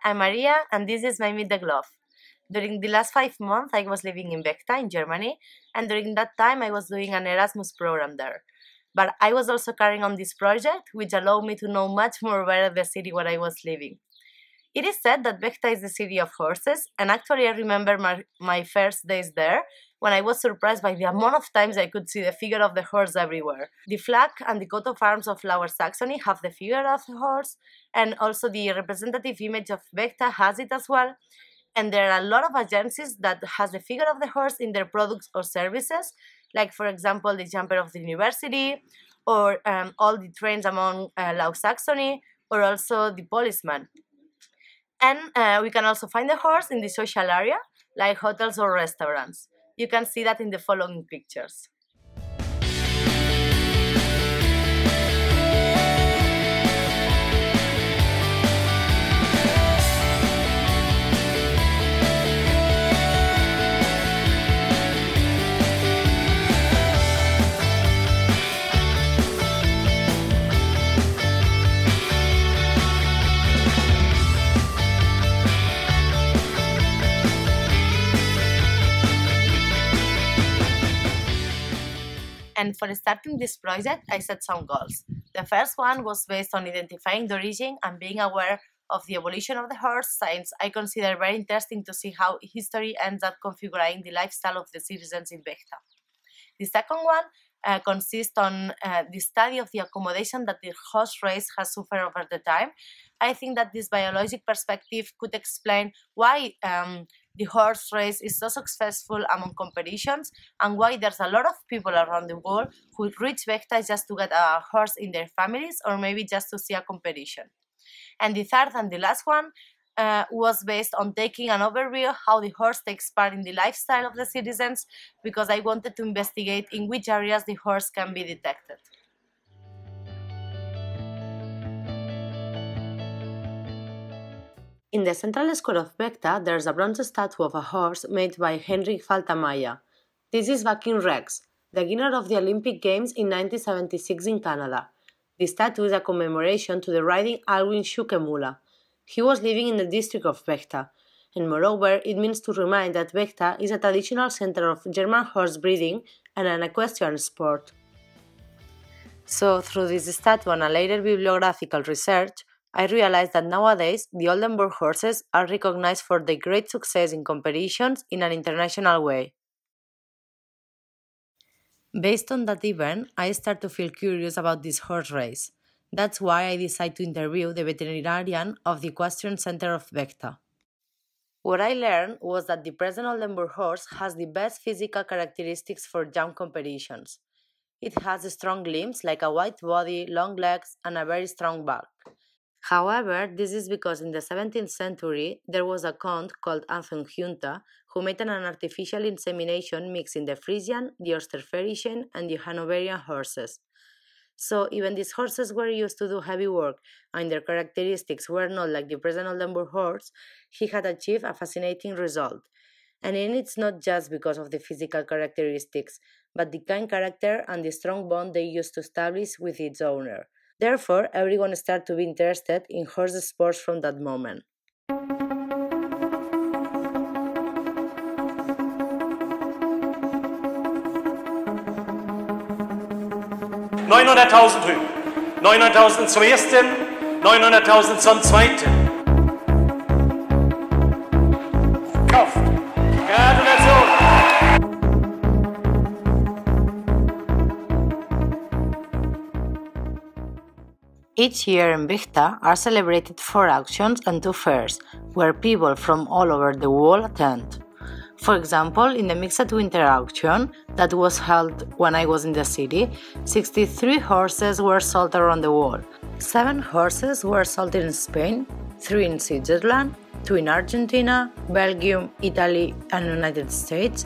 I'm Maria, and this is my Meet the Glove. During the last 5 months, I was living in Vechta, in Germany, and during that time, I was doing an Erasmus program there. But I was also carrying on this project, which allowed me to know much more better the city where I was living. It is said that Vechta is the city of horses, and actually I remember my first days there when I was surprised by the amount of times I could see the figure of the horse everywhere. The flag and the coat of arms of Lower Saxony have the figure of the horse, and also the representative image of Vechta has it as well. And there are a lot of agencies that has the figure of the horse in their products or services, like for example the jumper of the university, or all the trains among Lower Saxony, or also the policeman. And we can also find the horse in the social area, like hotels or restaurants. You can see that in the following pictures. And for starting this project, I set some goals. The first one was based on identifying the origin and being aware of the evolution of the horse, since I consider very interesting to see how history ends up configuring the lifestyle of the citizens in Vechta. The second one consists on the study of the accommodation that the horse race has suffered over the time. I think that this biologic perspective could explain why the horse race is so successful among competitions, and why there's a lot of people around the world who reach Vechta just to get a horse in their families, or maybe just to see a competition. And the third and the last one was based on taking an overview how the horse takes part in the lifestyle of the citizens, because I wanted to investigate in which areas the horse can be detected. In the central square of Vechta, there's a bronze statue of a horse made by Henrik Faltamaya. This is Vakin Rex, the winner of the Olympic Games in 1976 in Canada. The statue is a commemoration to the riding Alwin Schukemula. He was living in the district of Vechta, and moreover, it means to remind that Vechta is a traditional center of German horse breeding and an equestrian sport. So, through this statue and a later bibliographical research, I realized that nowadays the Oldenburg horses are recognized for their great success in competitions in an international way. Based on that event, I start to feel curious about this horse race. That's why I decided to interview the veterinarian of the Equestrian Center of Vechta. What I learned was that the present Oldenburg horse has the best physical characteristics for jump competitions. It has strong limbs like a wide body, long legs, and a very strong back. However, this is because in the 17th century there was a count called Anton Junta who made an artificial insemination mixing the Frisian, the Österfärischen, and the Hanoverian horses. So even these horses were used to do heavy work, and their characteristics were not like the present Oldenburg horse, he had achieved a fascinating result. And it's not just because of the physical characteristics, but the kind character and the strong bond they used to establish with its owner. Therefore, everyone started to be interested in horse sports from that moment. 900.000 Hüben, 900.000 zum ersten, 900.000 zum zweiten. Kauft. Gratulation. Each year in Vechta are celebrated 4 auctions and 2 fairs, where people from all over the world attend. For example, in the Mixed Winter Auction that was held when I was in the city, 63 horses were sold around the world. 7 horses were sold in Spain, 3 in Switzerland, 2 in Argentina, Belgium, Italy and United States,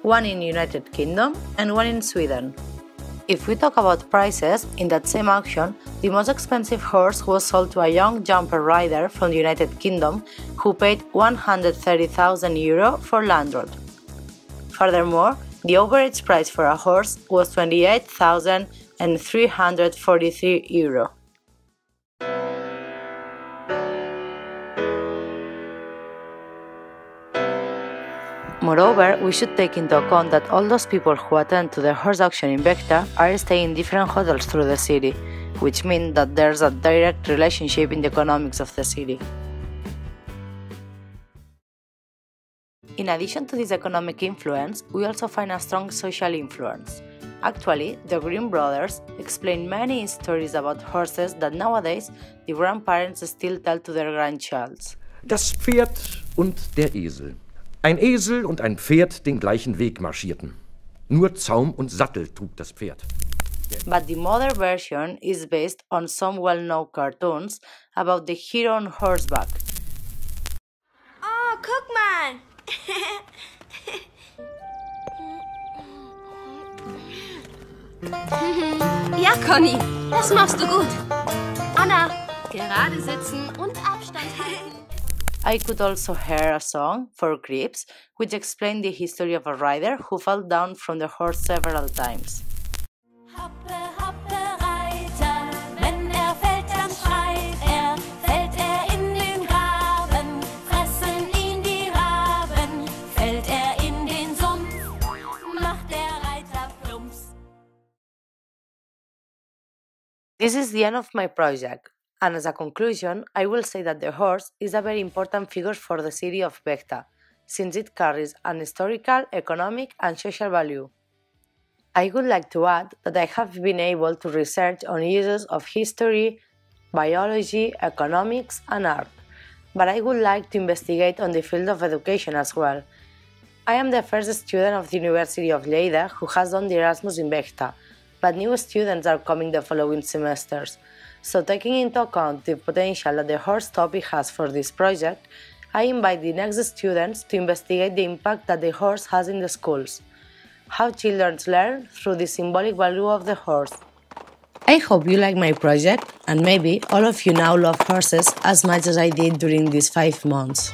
1 in United Kingdom and 1 in Sweden. If we talk about prices, in that same auction, the most expensive horse was sold to a young jumper rider from the United Kingdom who paid €130,000 for Landrod. Furthermore, the average price for a horse was €28,343. Moreover, we should take into account that all those people who attend to the horse auction in Vechta are staying in different hotels through the city, which means that there's a direct relationship in the economics of the city. In addition to this economic influence, we also find a strong social influence. Actually, the Grimm brothers explain many stories about horses that nowadays the grandparents still tell to their grandchilds. Das Pferd und der Esel. Ein Esel und ein Pferd den gleichen Weg marschierten. Nur Zaum und Sattel trug das Pferd. But the modern version is based on some well-known cartoons about the hero on horseback. Oh, guck mal! Ja, Conny, das machst du gut. Anna, gerade sitzen und Abstand halten. I could also hear a song for creeps which explained the history of a rider who fell down from the horse several times. Hoppe, hoppe, Reiter, wenn fällt, dann schreit fällt in den Graben, fressen ihn die Raben, fällt in den Sumpf, macht der Reiter plumps. This is the end of my project, and as a conclusion, I will say that the horse is a very important figure for the city of Vechta, since it carries an historical, economic, and social value. I would like to add that I have been able to research on uses of history, biology, economics, and art, but I would like to investigate on the field of education as well. I am the first student of the University of Lleida who has done the Erasmus in Vechta, but new students are coming the following semesters. So taking into account the potential that the horse topic has for this project, I invite the next students to investigate the impact that the horse has in the schools. How children learn through the symbolic value of the horse. I hope you like my project, and maybe all of you now love horses as much as I did during these 5 months.